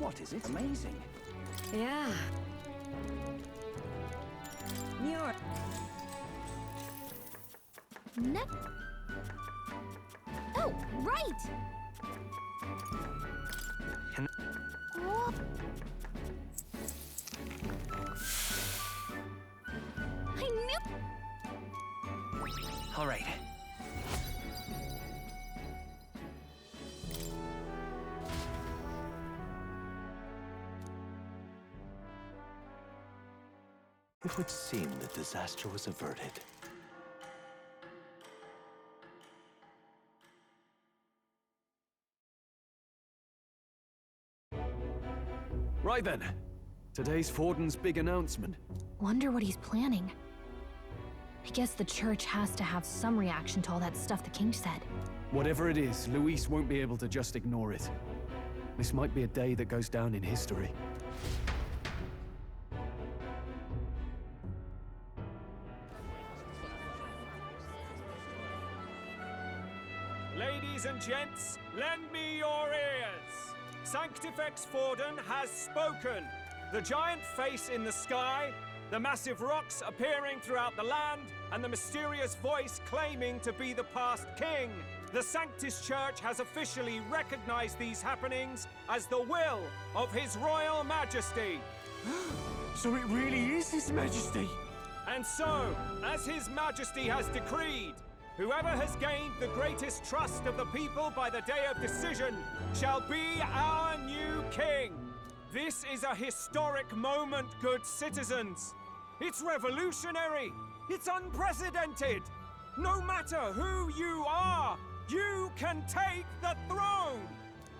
What is it? Amazing. Yeah. You're... Oh, right! Oh. I knew... All right. It would seem that disaster was averted. Right then. Today's Forden's big announcement. Wonder what he's planning. I guess the church has to have some reaction to all that stuff the king said. Whatever it is, Luis won't be able to just ignore it. This might be a day that goes down in history. Ladies and gents, lend me your ears. Sanctifex Forden has spoken. The giant face in the sky, the massive rocks appearing throughout the land, and the mysterious voice claiming to be the past king. The Sanctus Church has officially recognized these happenings as the will of His Royal Majesty. So it really is His Majesty? And so, as His Majesty has decreed, whoever has gained the greatest trust of the people by the day of decision shall be our new king. This is a historic moment, good citizens. It's revolutionary. It's unprecedented. No matter who you are, you can take the throne.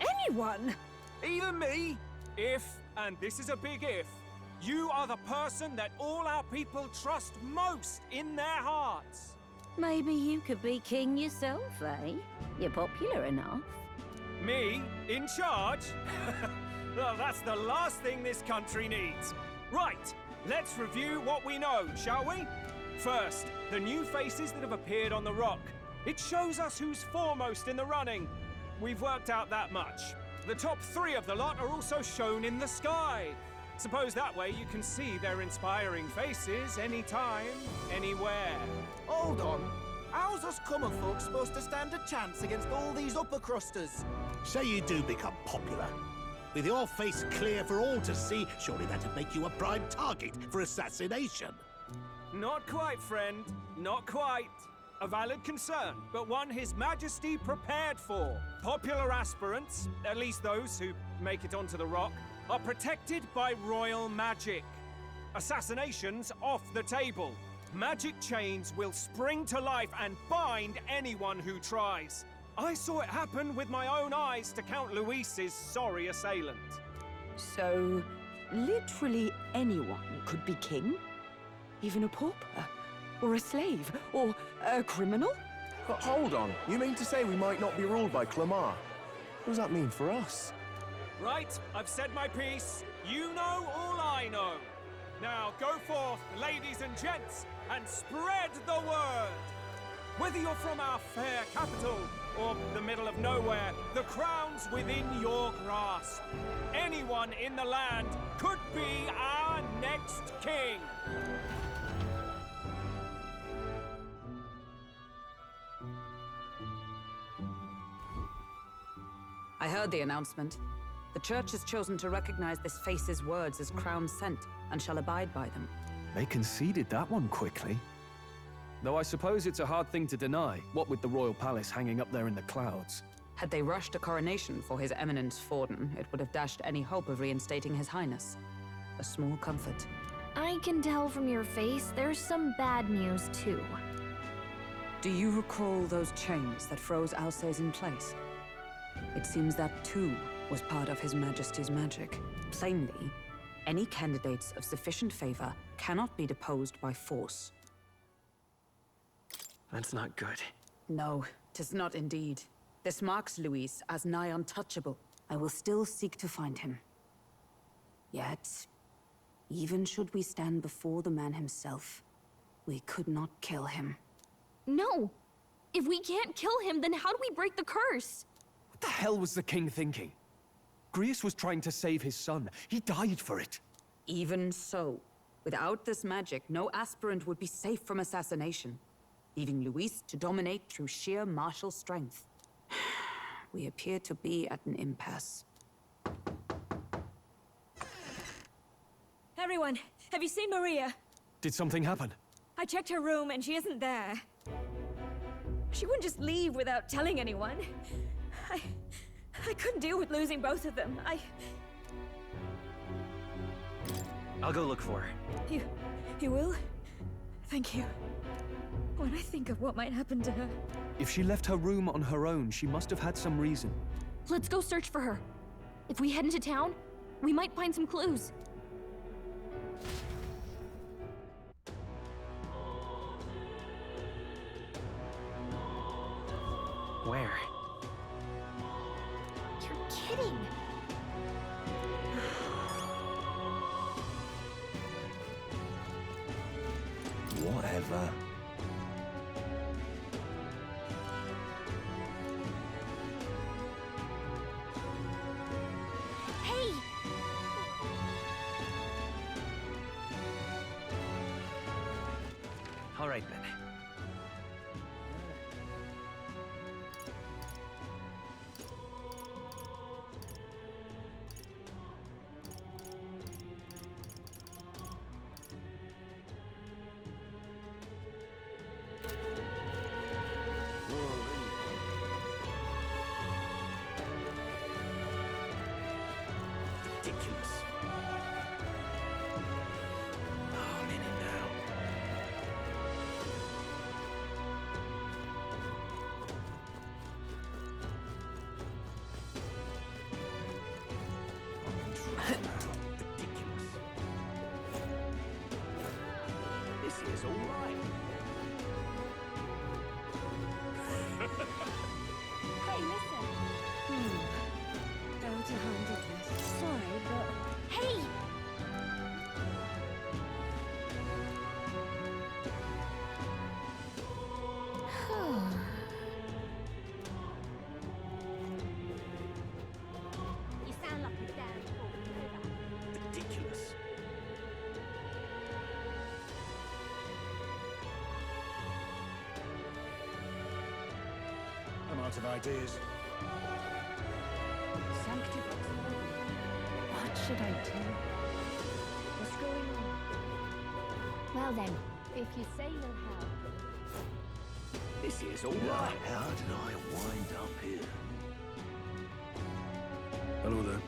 Anyone? Even me. If, and this is a big if, you are the person that all our people trust most in their hearts. Maybe you could be king yourself, eh? You're popular enough. Me? In charge? Well, that's the last thing this country needs. Right, let's review what we know, shall we? First, the new faces that have appeared on the rock. It shows us who's foremost in the running. We've worked out that much. The top 3 of the lot are also shown in the sky. Suppose that way you can see their inspiring faces anytime, anywhere. Hold on. How's us common folk supposed to stand a chance against all these upper crusters? Say you do become popular. With your face clear for all to see, surely that'd make you a prime target for assassination. Not quite, friend. Not quite. A valid concern, but one His Majesty prepared for. Popular aspirants, at least those who make it onto the rock, are protected by royal magic. Assassinations off the table. Magic chains will spring to life and bind anyone who tries. I saw it happen with my own eyes to Count Luis's sorry assailant. So, literally anyone could be king? Even a pauper? Or a slave? Or a criminal? But hold on, you mean to say we might not be ruled by Clamar? What does that mean for us? Right, I've said my piece. You know all I know. Now go forth, ladies and gents, and spread the word. Whether you're from our fair capital or the middle of nowhere, the crown's within your grasp. Anyone in the land could be our next king. I heard the announcement. The church has chosen to recognize this face's words as crown sent, and shall abide by them. They conceded that one quickly. Though I suppose it's a hard thing to deny, what with the royal palace hanging up there in the clouds. Had they rushed a coronation for His Eminence Forden, it would have dashed any hope of reinstating His Highness. A small comfort. I can tell from your face there's some bad news, too. Do you recall those chains that froze Alces in place? It seems that, too, was part of His Majesty's magic. Plainly, any candidates of sufficient favor cannot be deposed by force. That's not good. No, 'tis not indeed. This marks Luis as nigh untouchable. I will still seek to find him. Yet, even should we stand before the man himself, we could not kill him. No! If we can't kill him, then how do we break the curse? What the hell was the king thinking? Zagreus was trying to save his son. He died for it. Even so, without this magic, no aspirant would be safe from assassination, leaving Luis to dominate through sheer martial strength. We appear to be at an impasse. Everyone, have you seen Maria? Did something happen? I checked her room and she isn't there. She wouldn't just leave without telling anyone. I couldn't deal with losing both of them. I'll go look for her. You will? Thank you. When I think of what might happen to her... If she left her room on her own, she must have had some reason. Let's go search for her. If we head into town, we might find some clues. Where? You're kidding! Whatever. Hey! All right, then. Ridiculous. Oh, I'm in it now. Ridiculous. This is all right. Hey, listen! Out-handedness. Sorry, but... Hey! You sound like a damn fool. Ridiculous. I'm out of ideas. What should I do? What's going on? Well then, If you say you'll help... This is all Now, right. how did I wind up here? Hello there.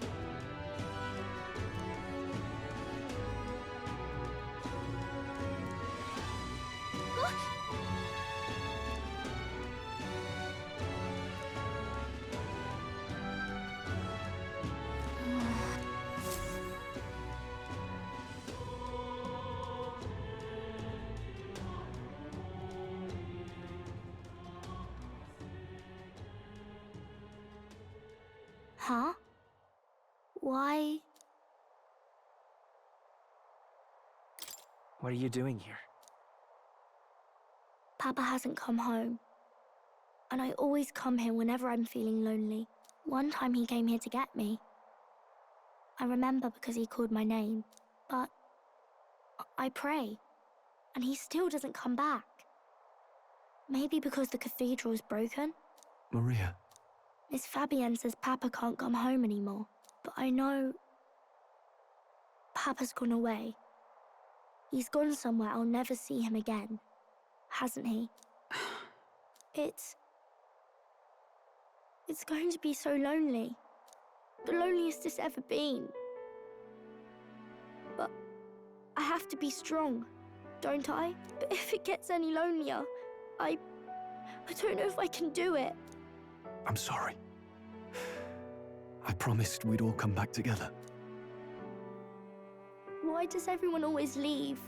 huh? Why? What are you doing here? Papa hasn't come home. And I always come here whenever I'm feeling lonely. One time he came here to get me. I remember because he called my name. But I pray. And he still doesn't come back. Maybe because the cathedral's broken? Maria. Miss Fabienne says Papa can't come home anymore. But I know... Papa's gone away. He's gone somewhere I'll never see him again. Hasn't he? It's going to be so lonely. The loneliest it's ever been. But I have to be strong, don't I? But if it gets any lonelier, I don't know if I can do it. I'm sorry. I promised we'd all come back together. Why does everyone always leave?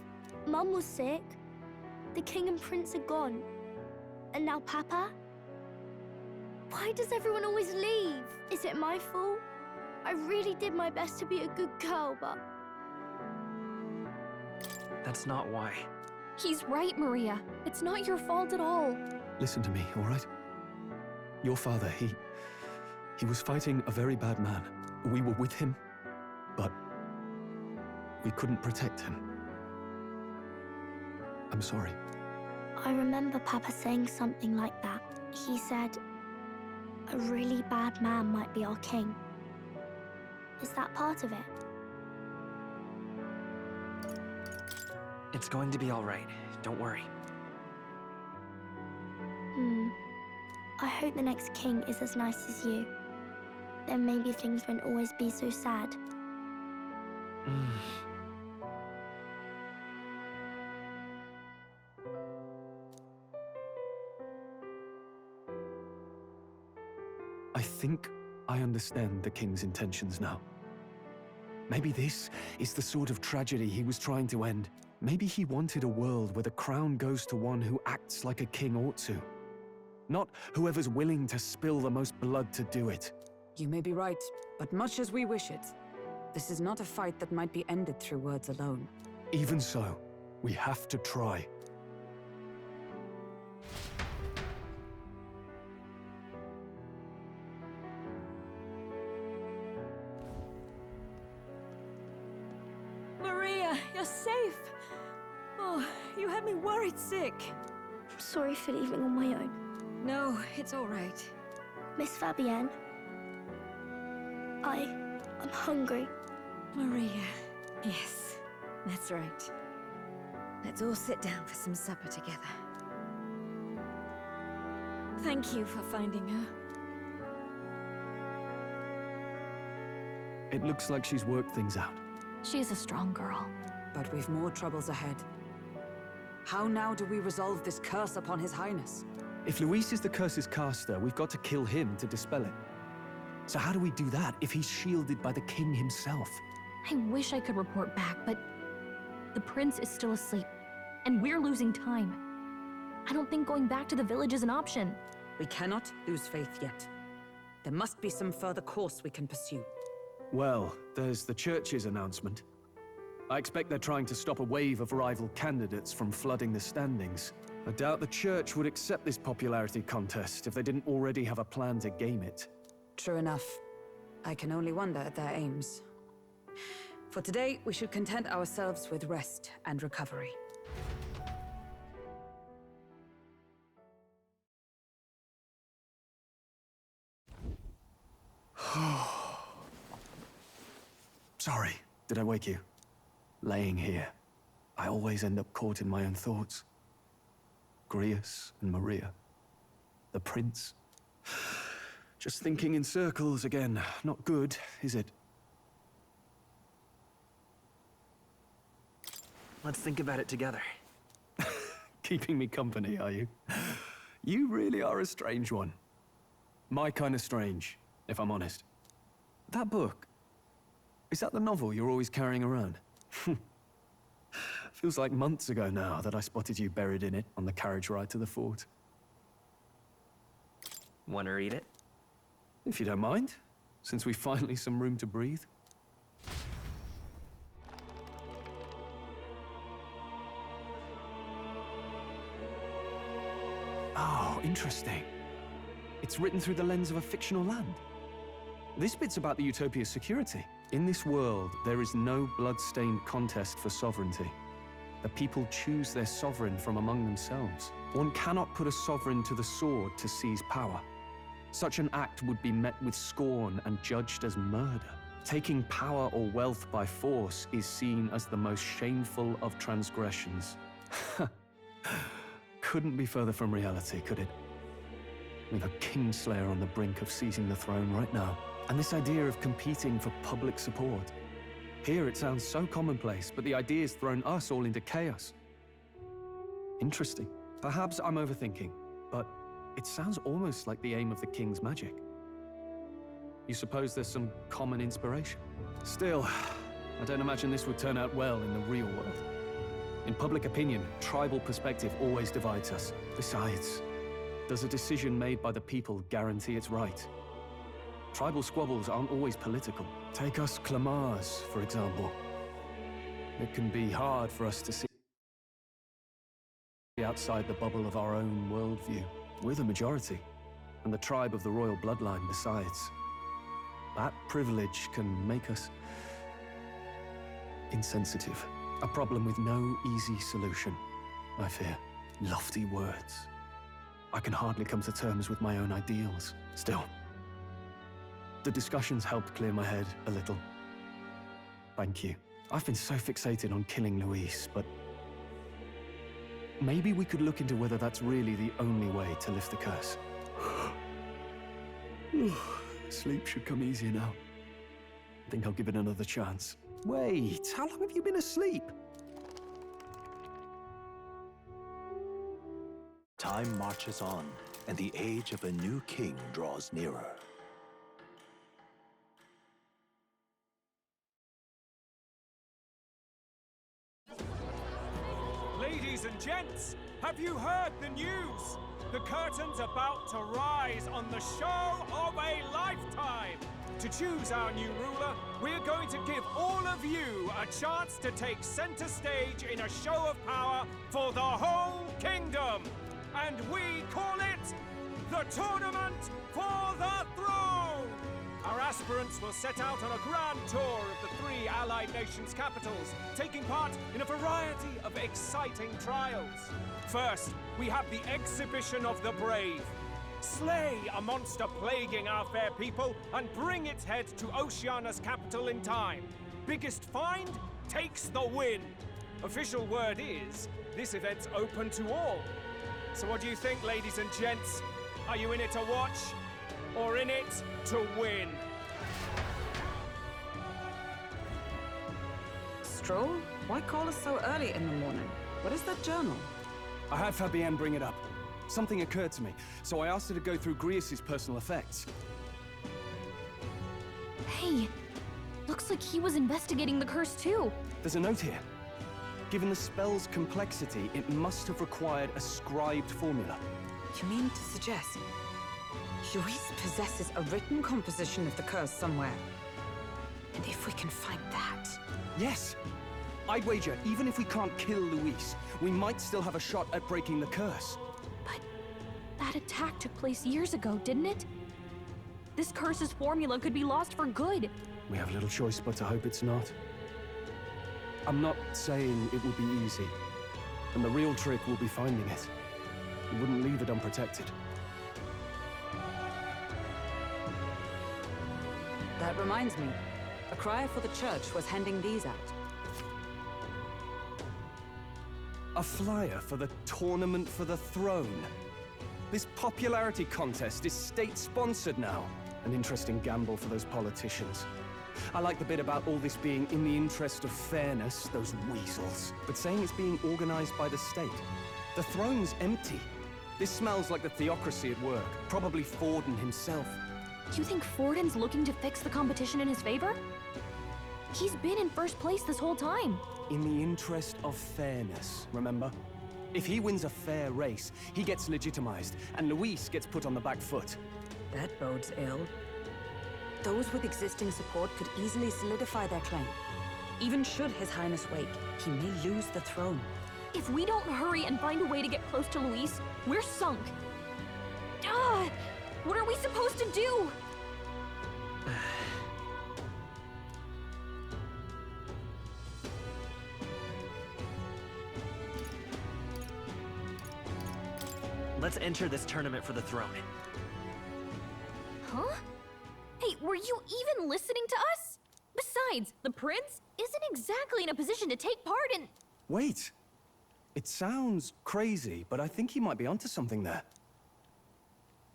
Mum was sick. The king and prince are gone. And now Papa? Why does everyone always leave? Is it my fault? I really did my best to be a good girl, but... That's not why. He's right, Maria. It's not your fault at all. Listen to me, all right? Your father, he was fighting a very bad man. We were with him, but we couldn't protect him. I'm sorry. I remember Papa saying something like that. He said, a really bad man might be our king. Is that part of it? It's going to be all right. Don't worry. I hope the next king is as nice as you. Then maybe things won't always be so sad. I think I understand the king's intentions now. Maybe this is the sort of tragedy he was trying to end. Maybe he wanted a world where the crown goes to one who acts like a king ought to. Not whoever's willing to spill the most blood to do it. You may be right, but much as we wish it, this is not a fight that might be ended through words alone. Even so, we have to try. Maria, you're safe! Oh, you had me worried sick. I'm sorry for leaving on my own. No, it's all right. Miss Fabienne, I'm hungry. Maria. Yes, that's right. Let's all sit down for some supper together. Thank you for finding her. It looks like she's worked things out. She is a strong girl. But we've more troubles ahead. How now do we resolve this curse upon His Highness? If Luis is the curse's caster, we've got to kill him to dispel it. So how do we do that if he's shielded by the king himself? I wish I could report back, but the prince is still asleep, and we're losing time. I don't think going back to the village is an option. We cannot lose faith yet. There must be some further course we can pursue. Well, there's the church's announcement. I expect they're trying to stop a wave of rival candidates from flooding the standings. I doubt the church would accept this popularity contest if they didn't already have a plan to game it. True enough. I can only wonder at their aims. For today, we should content ourselves with rest and recovery. Sorry, did I wake you? Laying here, I always end up caught in my own thoughts. Grius and Maria. The prince. Just thinking in circles again. Not good, is it? Let's think about it together. Keeping me company, are you? You really are a strange one. My kind of strange, if I'm honest. That book, is that the novel you're always carrying around? Feels like months ago now that I spotted you buried in it on the carriage ride to the fort. Want to read it? If you don't mind, since we've finally some room to breathe. Oh, interesting. It's written through the lens of a fictional land. This bit's about the Utopia's security. In this world, there is no blood-stained contest for sovereignty. The people choose their sovereign from among themselves. One cannot put a sovereign to the sword to seize power. Such an act would be met with scorn and judged as murder. Taking power or wealth by force is seen as the most shameful of transgressions. Couldn't be further from reality, could it? We've a kingslayer on the brink of seizing the throne right now. And this idea of competing for public support. Here it sounds so commonplace, but the idea's thrown us all into chaos. Interesting. Perhaps I'm overthinking, but it sounds almost like the aim of the king's magic. You suppose there's some common inspiration? Still, I don't imagine this would turn out well in the real world. In public opinion, tribal perspective always divides us. Besides, does a decision made by the people guarantee it's right? Tribal squabbles aren't always political. Take us Clamars, for example. It can be hard for us to see outside the bubble of our own worldview. We're the majority, and the tribe of the royal bloodline besides. That privilege can make us insensitive. A problem with no easy solution, I fear. Lofty words. I can hardly come to terms with my own ideals. Still, the discussions helped clear my head a little. Thank you. I've been so fixated on killing Luis, but maybe we could look into whether that's really the only way to lift the curse. Sleep should come easier now. I think I'll give it another chance. Wait, how long have you been asleep? Time marches on, and the age of a new king draws nearer. Ladies and gents, have you heard the news? The curtain's about to rise on the show of a lifetime. To choose our new ruler, we're going to give all of you a chance to take center stage in a show of power for the whole kingdom. And we call it the Tournament for the Throne! Our aspirants will set out on a grand tour of the 3 allied nations' capitals, taking part in a variety of exciting trials. First, we have the Exhibition of the Brave. Slay a monster plaguing our fair people and bring its head to Oceania's capital in time. Biggest find takes the win. Official word is, this event's open to all. So what do you think, ladies and gents? Are you in it to watch, or in it to win? Stroll? Why call us so early in the morning? What is that journal? I had Fabienne bring it up. Something occurred to me, so I asked her to go through Grius' personal effects. Hey, looks like he was investigating the curse too. There's a note here. Given the spell's complexity, it must have required a scribed formula. You mean to suggest Luis possesses a written composition of the curse somewhere? And if we can find that... Yes! I'd wager, even if we can't kill Luis, we might still have a shot at breaking the curse. But that attack took place years ago, didn't it? This curse's formula could be lost for good. We have little choice but to hope it's not. I'm not saying it will be easy, and the real trick will be finding it. We wouldn't leave it unprotected. That reminds me. A crier for the church was handing these out. A flyer for the Tournament for the Throne. This popularity contest is state-sponsored now. An interesting gamble for those politicians. I like the bit about all this being in the interest of fairness, those weasels. But saying it's being organized by the state. The throne's empty. This smells like the theocracy at work. Probably Forden himself. You think Forden's looking to fix the competition in his favor? He's been in first place this whole time. In the interest of fairness, remember? If he wins a fair race, he gets legitimized, and Luis gets put on the back foot. That bodes ill. Those with existing support could easily solidify their claim. Even should His Highness wake, he may lose the throne. If we don't hurry and find a way to get close to Luis, we're sunk. What are we supposed to do? Let's enter this tournament for the throne. Huh? Hey, were you even listening to us? Besides, the prince isn't exactly in a position to take part in... Wait. It sounds crazy, but I think he might be onto something there.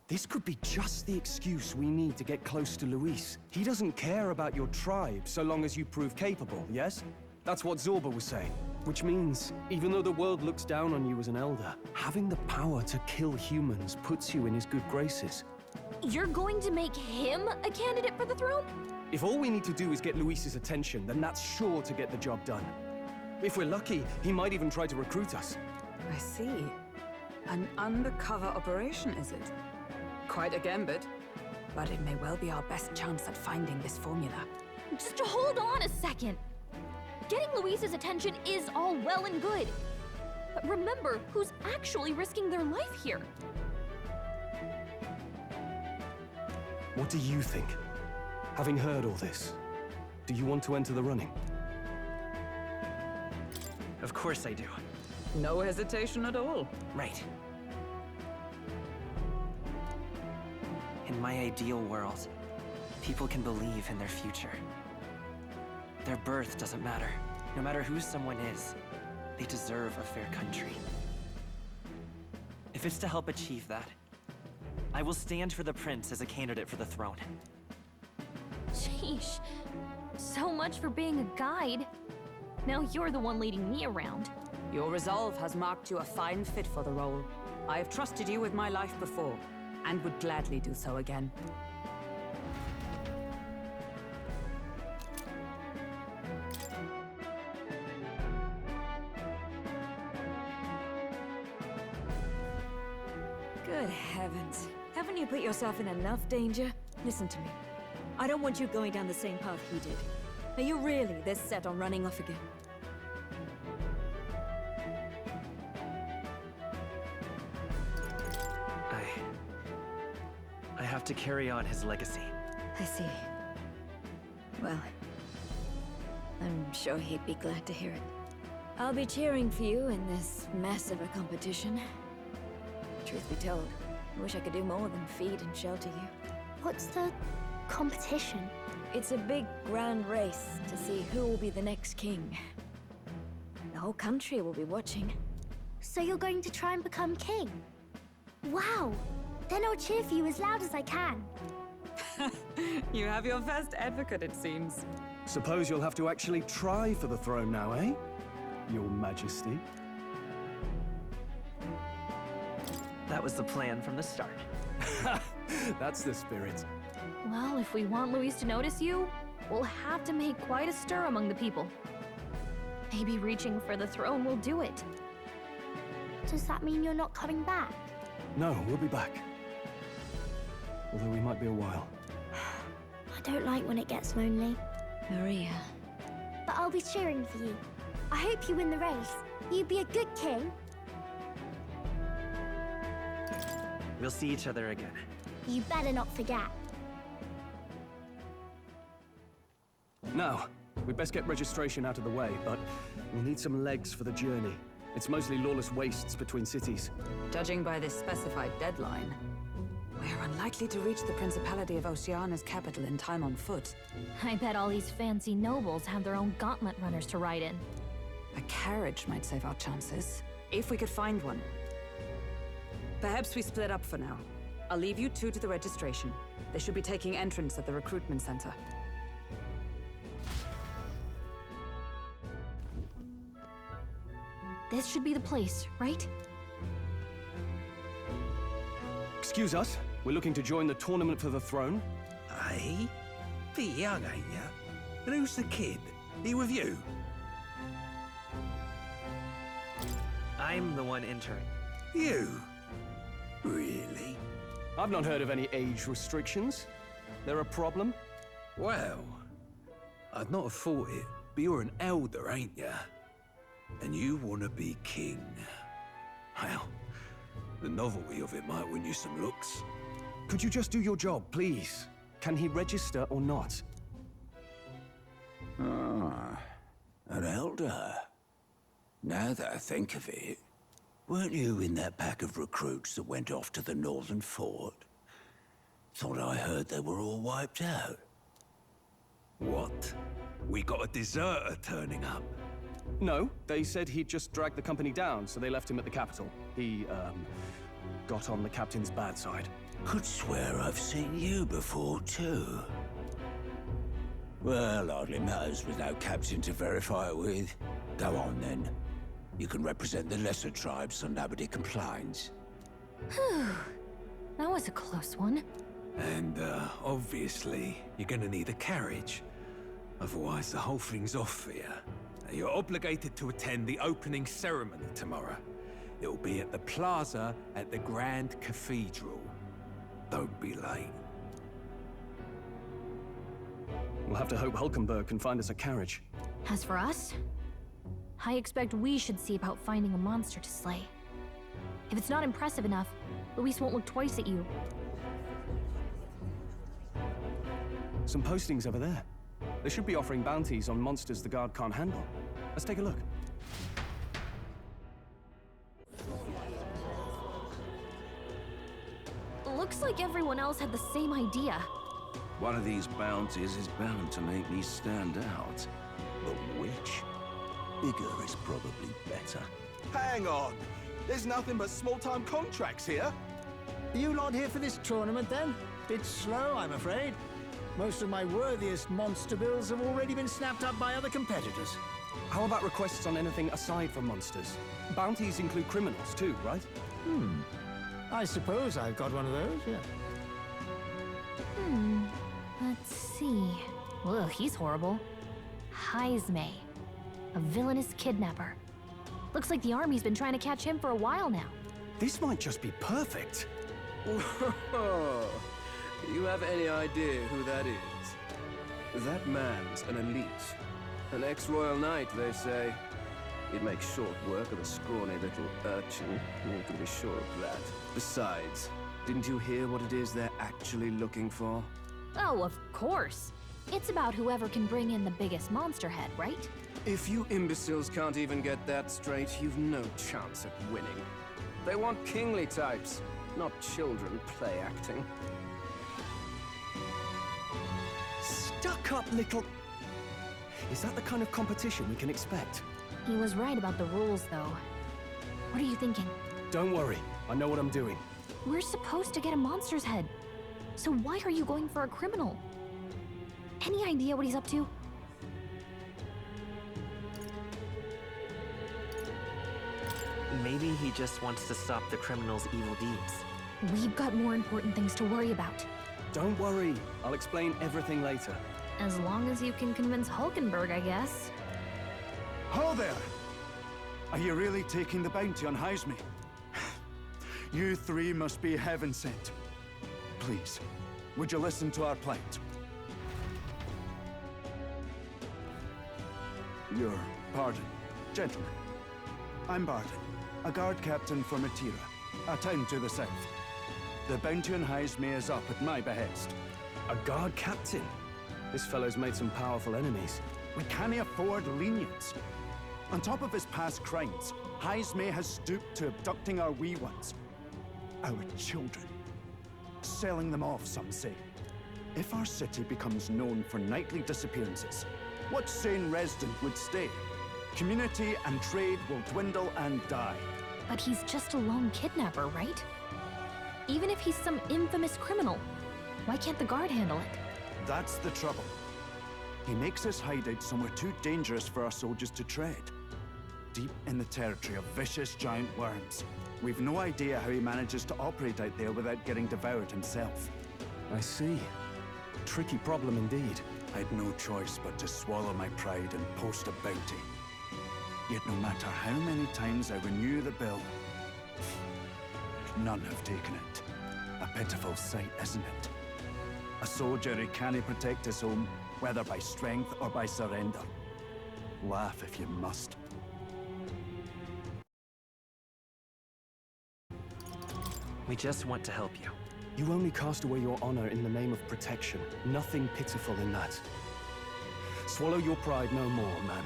This could be just the excuse we need to get close to Luis. He doesn't care about your tribe so long as you prove capable, yes? That's what Zorba was saying. Which means, even though the world looks down on you as an elder, having the power to kill humans puts you in his good graces. You're going to make him a candidate for the throne? If all we need to do is get Luis's attention, then that's sure to get the job done. If we're lucky, he might even try to recruit us. I see. An undercover operation, is it? Quite a gambit. But it may well be our best chance at finding this formula. Just hold on a second. Getting Luis's attention is all well and good. But remember who's actually risking their life here. What do you think? Having heard all this, do you want to enter the running? Of course I do. No hesitation at all. Right. In my ideal world, people can believe in their future. Their birth doesn't matter. No matter who someone is, they deserve a fair country. If it's to help achieve that, I will stand for the prince as a candidate for the throne. Sheesh. So much for being a guide. Now you're the one leading me around. Your resolve has marked you a fine fit for the role. I have trusted you with my life before, and would gladly do so again. Good heavens. Haven't you put yourself in enough danger? Listen to me. I don't want you going down the same path he did. Are you really this set on running off again? I have to carry on his legacy. I see. Well, I'm sure he'd be glad to hear it. I'll be cheering for you in this mess of a competition. Truth be told, I wish I could do more than feed and shelter you. What's the competition? It's a big, grand race to see who will be the next king. The whole country will be watching. So you're going to try and become king? Wow! Then I'll cheer for you as loud as I can. You have your first advocate, it seems. Suppose you'll have to actually try for the throne now, eh? Your Majesty. That was the plan from the start. That's the spirit. Well, if we want Luis to notice you, we'll have to make quite a stir among the people. Maybe reaching for the throne will do it. Does that mean you're not coming back? No, we'll be back. Although we might be a while. I don't like when it gets lonely. Maria. But I'll be cheering for you. I hope you win the race. You'd be a good king. We'll see each other again. You better not forget. Now, we'd best get registration out of the way, but we'll need some legs for the journey. It's mostly lawless wastes between cities. Judging by this specified deadline, we're unlikely to reach the Principality of Oceana's capital in time on foot. I bet all these fancy nobles have their own gauntlet runners to ride in. A carriage might save our chances, if we could find one. Perhaps we split up for now. I'll leave you two to the registration. They should be taking entrance at the recruitment center. This should be the place, right? Excuse us, we're looking to join the tournament for the throne. Aye? Bit young, ain't ya? And who's the kid? He with you? I'm the one entering. You? Really? I've not heard of any age restrictions. There a problem? Well, I'd not have thought it, but you're an elder, ain't ya? And you want to be king. Well, the novelty of it might win you some looks. Could you just do your job, please? Can he register or not? Ah, an elder. Now that I think of it, weren't you in that pack of recruits that went off to the northern fort? Thought I heard they were all wiped out. What? We got a deserter turning up? No, they said he'd just dragged the company down, so they left him at the capital. He, got on the captain's bad side. Could swear I've seen you before, too. Well, hardly matters with no captain to verify it with. Go on, then. You can represent the lesser tribes so nobody complains. Whew. That was a close one. And, obviously, you're gonna need a carriage. Otherwise, the whole thing's off for you. You're obligated to attend the opening ceremony tomorrow. It'll be at the plaza at the Grand Cathedral. Don't be late. We'll have to hope Hulkenberg can find us a carriage. As for us, I expect we should see about finding a monster to slay. If it's not impressive enough, Luis won't look twice at you. Some postings over there. They should be offering bounties on monsters the guard can't handle. Let's take a look. Looks like everyone else had the same idea. One of these bounties is bound to make me stand out. But which? Bigger is probably better. Hang on! There's nothing but small-time contracts here. Are you lot here for this tournament then? Bit slow, I'm afraid. Most of my worthiest monster bills have already been snapped up by other competitors. How about requests on anything aside from monsters? Bounties include criminals too, right? I suppose I've got one of those, yeah. Let's see. Ugh, he's horrible. Heisme. A villainous kidnapper. Looks like the army's been trying to catch him for a while now. This might just be perfect. Whoa. You have any idea who that is? That man's an elite. An ex-royal knight, they say. He'd make short work of a scrawny little urchin. You can be sure of that. Besides, didn't you hear what it is they're actually looking for? Oh, of course. It's about whoever can bring in the biggest monster head, right? If you imbeciles can't even get that straight, you've no chance at winning. They want kingly types, not children play acting. Stuck-up little... Is that the kind of competition we can expect? He was right about the rules, though. What are you thinking? Don't worry, I know what I'm doing. We're supposed to get a monster's head. So why are you going for a criminal? Any idea what he's up to? Maybe he just wants to stop the criminal's evil deeds. We've got more important things to worry about. Don't worry, I'll explain everything later. As long as you can convince Hulkenberg, I guess. Ho there! Are you really taking the bounty on Heisme? You three must be heaven sent. Please, would you listen to our plight? Your pardon, gentlemen. I'm Barton, a guard captain for Matira, a town to the south. The bounty on Heisme is up at my behest. A guard captain? This fellow's made some powerful enemies. We can't afford lenience. On top of his past crimes, Heisme has stooped to abducting our wee ones. Our children. Selling them off, some say. If our city becomes known for nightly disappearances, what sane resident would stay? Community and trade will dwindle and die. But he's just a lone kidnapper, right? Even if he's some infamous criminal, why can't the guard handle it? That's the trouble. He makes his hideout somewhere too dangerous for our soldiers to tread. Deep in the territory of vicious giant worms. We've no idea how he manages to operate out there without getting devoured himself. I see. Tricky problem indeed. I'd no choice but to swallow my pride and post a bounty. Yet no matter how many times I renew the bill, none have taken it. A pitiful sight, isn't it? A soldier who can't protect his home, whether by strength or by surrender. Laugh if you must. We just want to help you. You only cast away your honor in the name of protection. Nothing pitiful in that. Swallow your pride no more, man.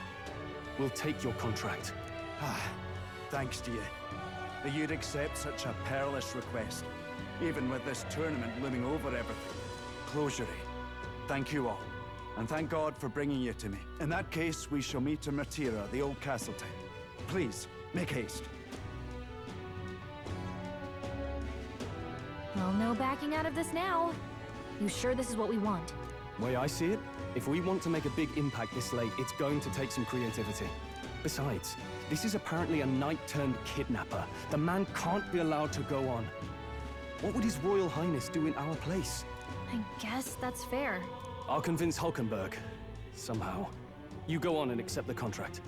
We'll take your contract. Thanks to you. That you'd accept such a perilous request, even with this tournament looming over everything. Closure. Thank you all. And thank God for bringing you to me. In that case, we shall meet in Matira, the old castle town. Please, make haste. Well, no backing out of this now. You sure this is what we want? Way I see it, if we want to make a big impact this late, it's going to take some creativity. Besides, this is apparently a knight-turned-kidnapper. The man can't be allowed to go on. What would His Royal Highness do in our place? I guess that's fair. I'll convince Hulkenberg. Somehow. You go on and accept the contract.